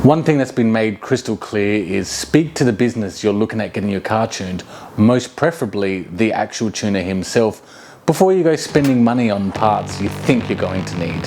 One thing that's been made crystal clear is speak to the business you're looking at getting your car tuned, most preferably the actual tuner himself, before you go spending money on parts you think you're going to need.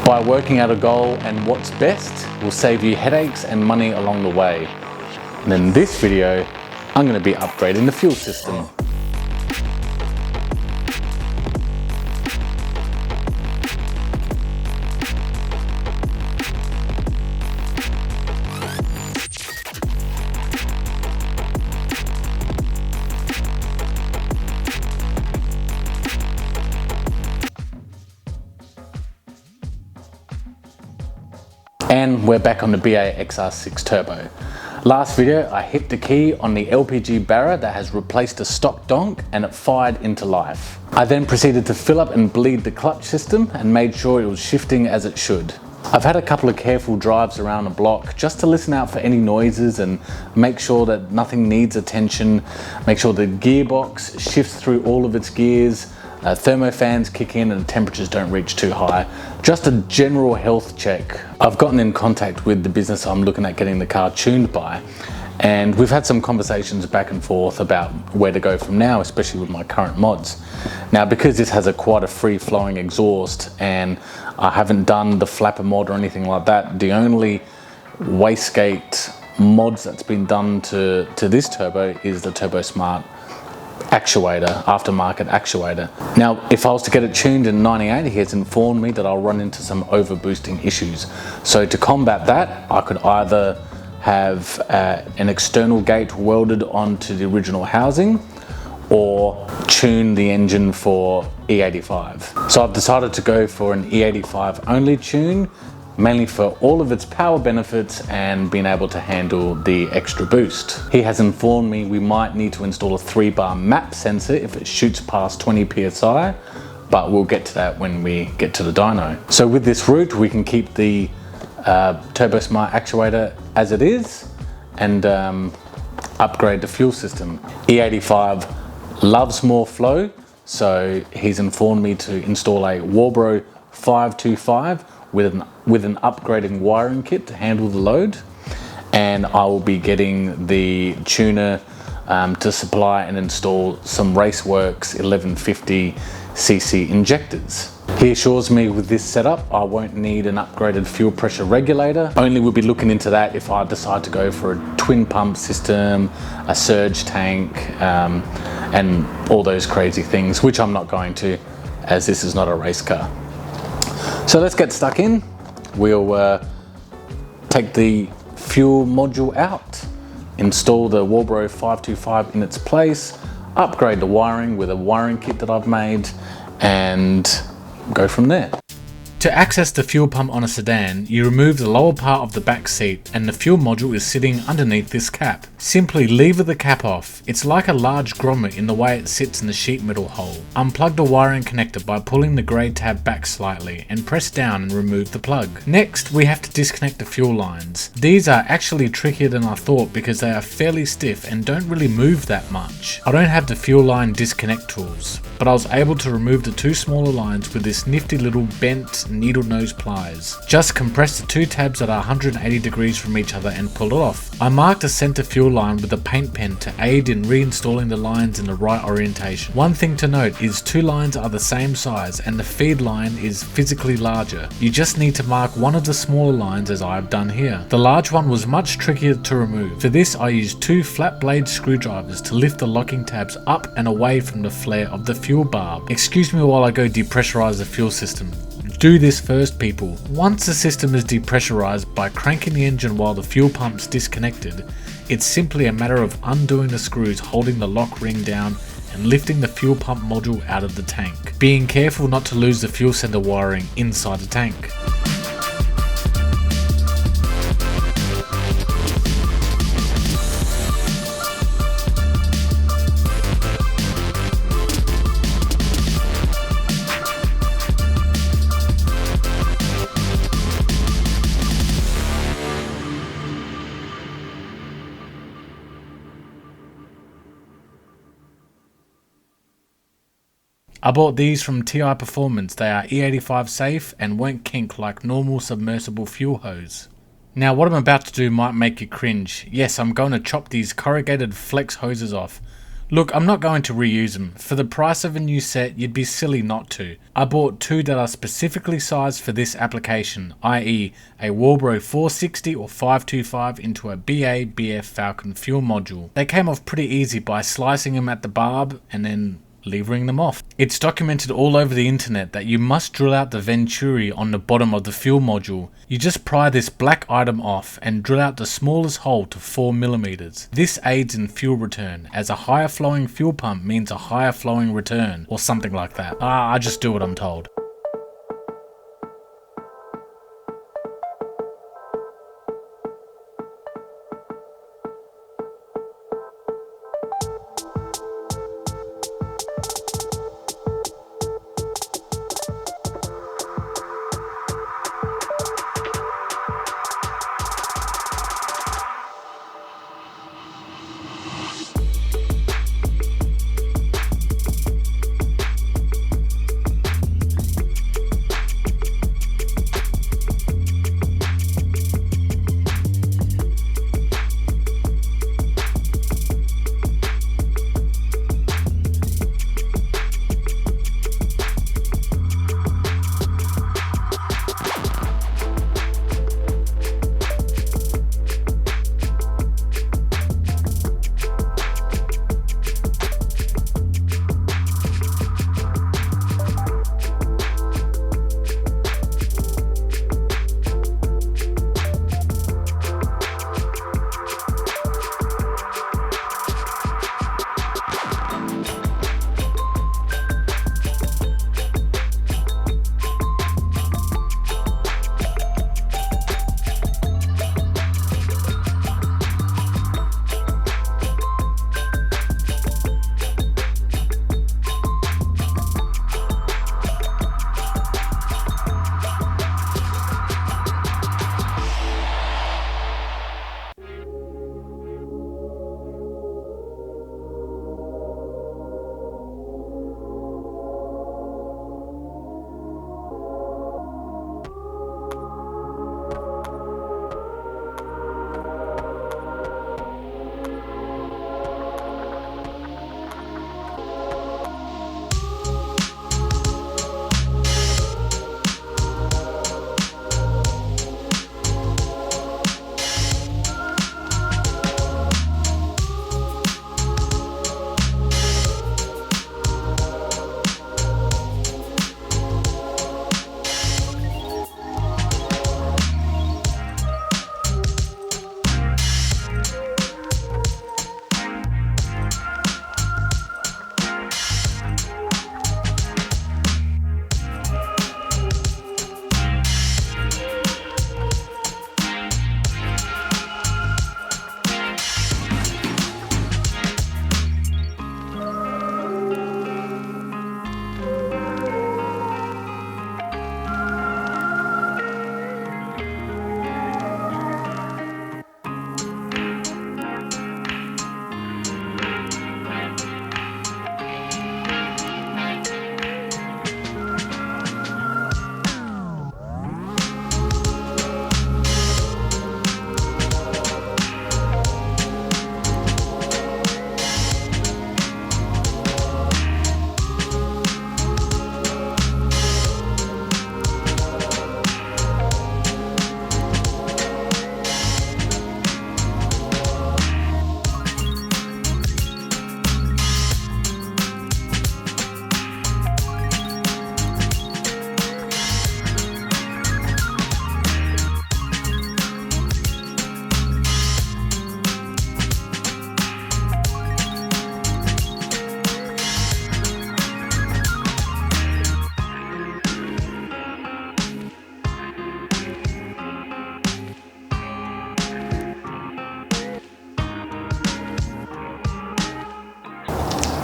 By working out a goal and what's best will save you headaches and money along the way. And in this video, I'm going to be upgrading the fuel system. And we're back on the BA XR6 Turbo. Last video I hit the key on the LPG Barra that has replaced a stock donk and it fired into life. I then proceeded to fill up and bleed the clutch system and made sure it was shifting as it should. I've had a couple of careful drives around the block just to listen out for any noises and make sure that nothing needs attention, make sure the gearbox shifts through all of its gears, thermofans kick in and the temperatures don't reach too high. Just a general health check. I've gotten in contact with the business I'm looking at getting the car tuned by, and we've had some conversations back and forth about where to go from now, especially with my current mods. Now, because this has quite a free-flowing exhaust and I haven't done the flapper mod or anything like that, the only wastegate mods that's been done to this turbo is the Turbo Smart actuator, aftermarket actuator. Now, if I was to get it tuned in 98, he has informed me that I'll run into some overboosting issues. So to combat that, I could either have an external gate welded onto the original housing or tune the engine for E85. So I've decided to go for an E85 only tune, mainly for all of its power benefits and being able to handle the extra boost. He has informed me we might need to install a 3-bar map sensor if it shoots past 20 psi, but we'll get to that when we get to the dyno. So with this route, we can keep the Turbo Smart actuator as it is and upgrade the fuel system. E85 loves more flow, so he's informed me to install a Walbro 525 with an upgraded wiring kit to handle the load, and I will be getting the tuner to supply and install some Raceworks 1150cc injectors. He assures me with this setup I won't need an upgraded fuel pressure regulator, only we'll be looking into that if I decide to go for a twin pump system, a surge tank, and all those crazy things, which I'm not going to, as this is not a race car. So let's get stuck in. We'll take the fuel module out, install the Walbro 525 in its place, upgrade the wiring with a wiring kit that I've made, and go from there. To access the fuel pump on a sedan, you remove the lower part of the back seat and the fuel module is sitting underneath this cap. Simply lever the cap off. It's like a large grommet in the way it sits in the sheet metal hole. Unplug the wiring connector by pulling the grey tab back slightly and press down and remove the plug. Next, we have to disconnect the fuel lines. These are actually trickier than I thought because they are fairly stiff and don't really move that much. I don't have the fuel line disconnect tools, but I was able to remove the two smaller lines with this nifty little bent needle nose pliers. Just compress the two tabs that are 180 degrees from each other and pull it off. I marked a center fuel line with a paint pen to aid in reinstalling the lines in the right orientation. One thing to note is two lines are the same size and the feed line is physically larger. You just need to mark one of the smaller lines as I have done here. The large one was much trickier to remove. For this I used two flat blade screwdrivers to lift the locking tabs up and away from the flare of the fuel barb. Excuse me while I go depressurize the fuel system. Do this first, people. Once the system is depressurized by cranking the engine while the fuel pump's disconnected, it's simply a matter of undoing the screws holding the lock ring down and lifting the fuel pump module out of the tank. Being careful not to lose the fuel center wiring inside the tank. I bought these from TI Performance. They are E85 safe and won't kink like normal submersible fuel hose. Now what I'm about to do might make you cringe. Yes, I'm going to chop these corrugated flex hoses off. Look, I'm not going to reuse them. For the price of a new set, you'd be silly not to. I bought two that are specifically sized for this application, i.e. a Walbro 460 or 525 into a BA BF Falcon fuel module. They came off pretty easy by slicing them at the barb and then levering them off. It's documented all over the internet that you must drill out the venturi on the bottom of the fuel module. You just pry this black item off and drill out the smallest hole to 4mm. This aids in fuel return, as a higher flowing fuel pump means a higher flowing return, or something like that. I just do what I'm told.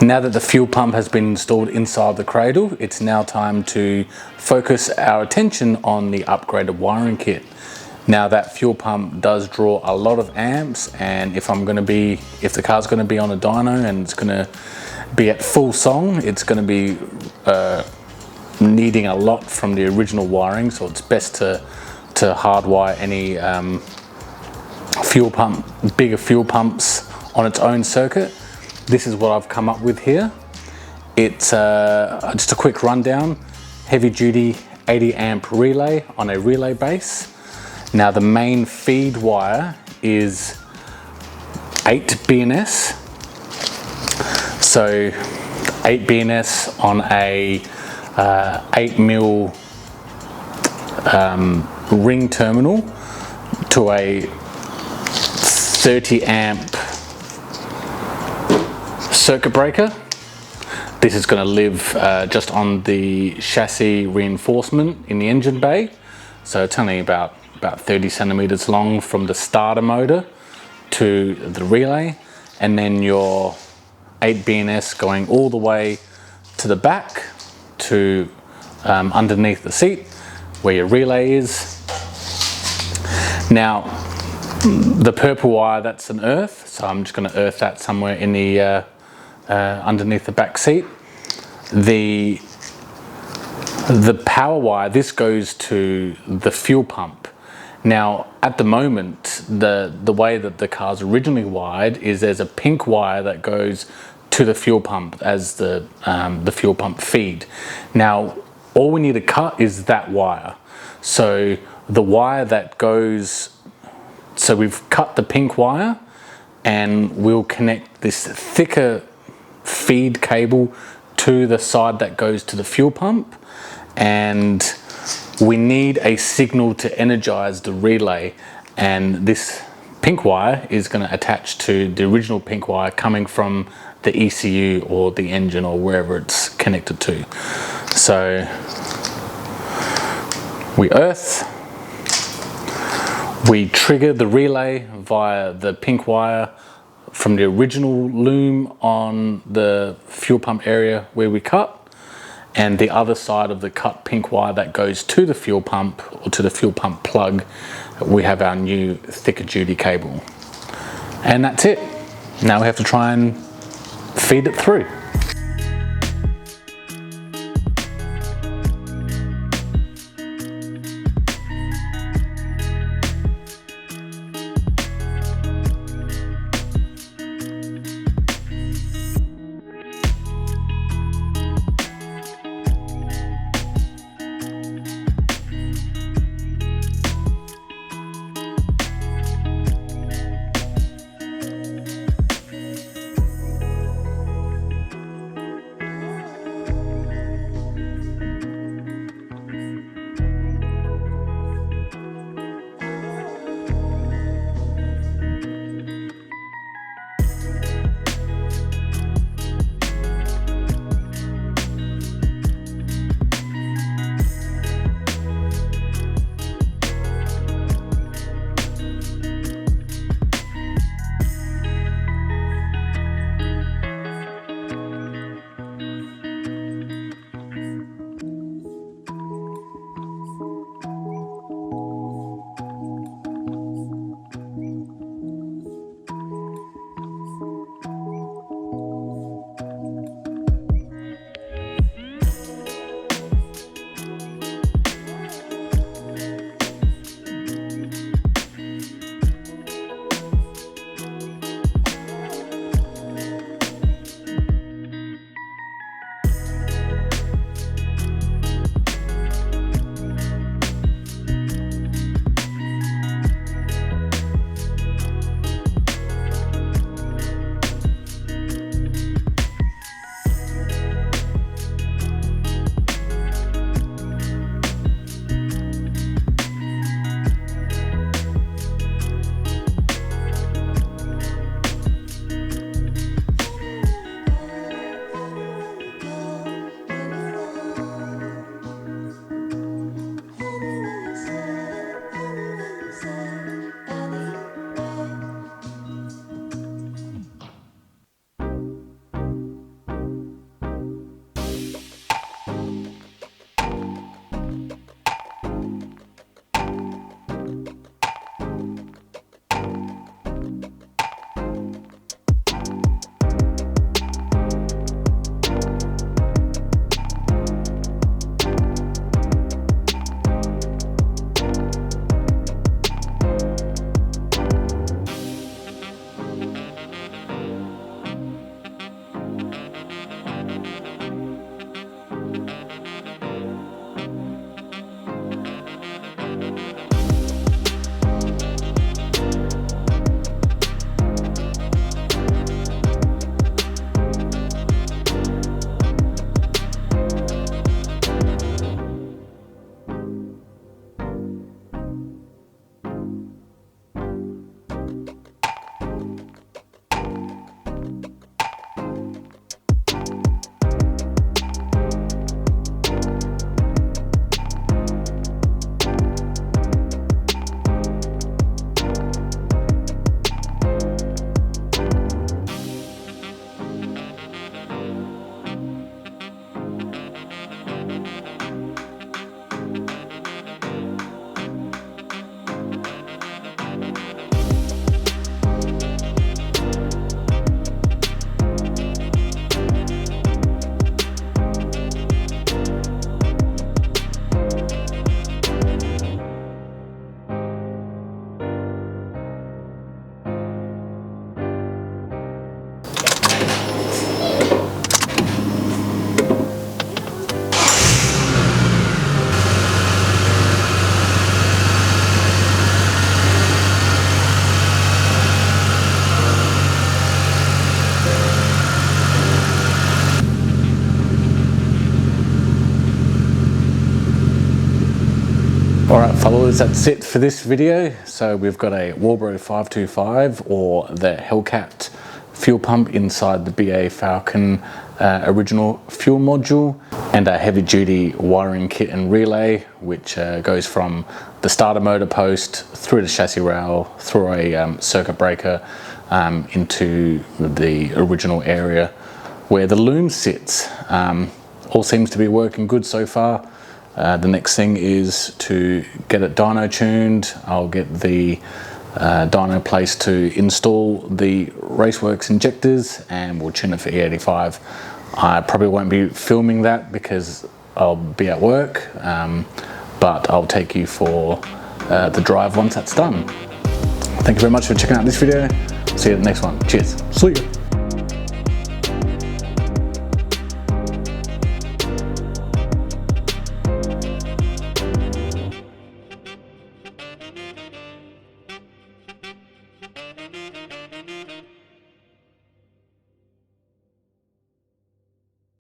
Now that the fuel pump has been installed inside the cradle, it's now time to focus our attention on the upgraded wiring kit. Now that fuel pump does draw a lot of amps, and if the car's going to be on a dyno and it's going to be at full song, it's going to be needing a lot from the original wiring, so it's best to hardwire any bigger fuel pumps on its own circuit. This is what I've come up with here. It's just a quick rundown. Heavy duty 80 amp relay on a relay base. Now the main feed wire is 8 BNS. So 8 BNS on a 8mm ring terminal to a 30 amp circuit breaker. This is going to live just on the chassis reinforcement in the engine bay. So it's only about 30 centimeters long from the starter motor to the relay, and then your 8 BNS going all the way to the back to underneath the seat where your relay is. Now the purple wire, that's an earth, so I'm just going to earth that somewhere in the underneath the back seat. The power wire, this goes to the fuel pump. Now at the moment, the way that the car's originally wired is there's a pink wire that goes to the fuel pump as the fuel pump feed. Now all we need to cut is that wire. So the wire that goes, so we've cut the pink wire and we'll connect this thicker feed cable to the side that goes to the fuel pump, and we need a signal to energize the relay, and this pink wire is going to attach to the original pink wire coming from the ECU or the engine or wherever it's connected to. So we earth, we trigger the relay via the pink wire from the original loom on the fuel pump area where we cut, and the other side of the cut pink wire that goes to the fuel pump or to the fuel pump plug, we have our new thicker duty cable. And that's it. Now we have to try and feed it through. boys, that's it for this video. So we've got a Walbro 525 or the Hellcat fuel pump inside the BA Falcon original fuel module, and a heavy duty wiring kit and relay, which goes from the starter motor post through the chassis rail, through a circuit breaker into the original area where the loom sits. All seems to be working good so far. The next thing is to get it dyno tuned. I'll get the dyno place to install the Raceworks injectors, and we'll tune it for E85. I probably won't be filming that because I'll be at work, but I'll take you for the drive once that's done. Thank you very much for checking out this video. See you at the next one. Cheers. See you.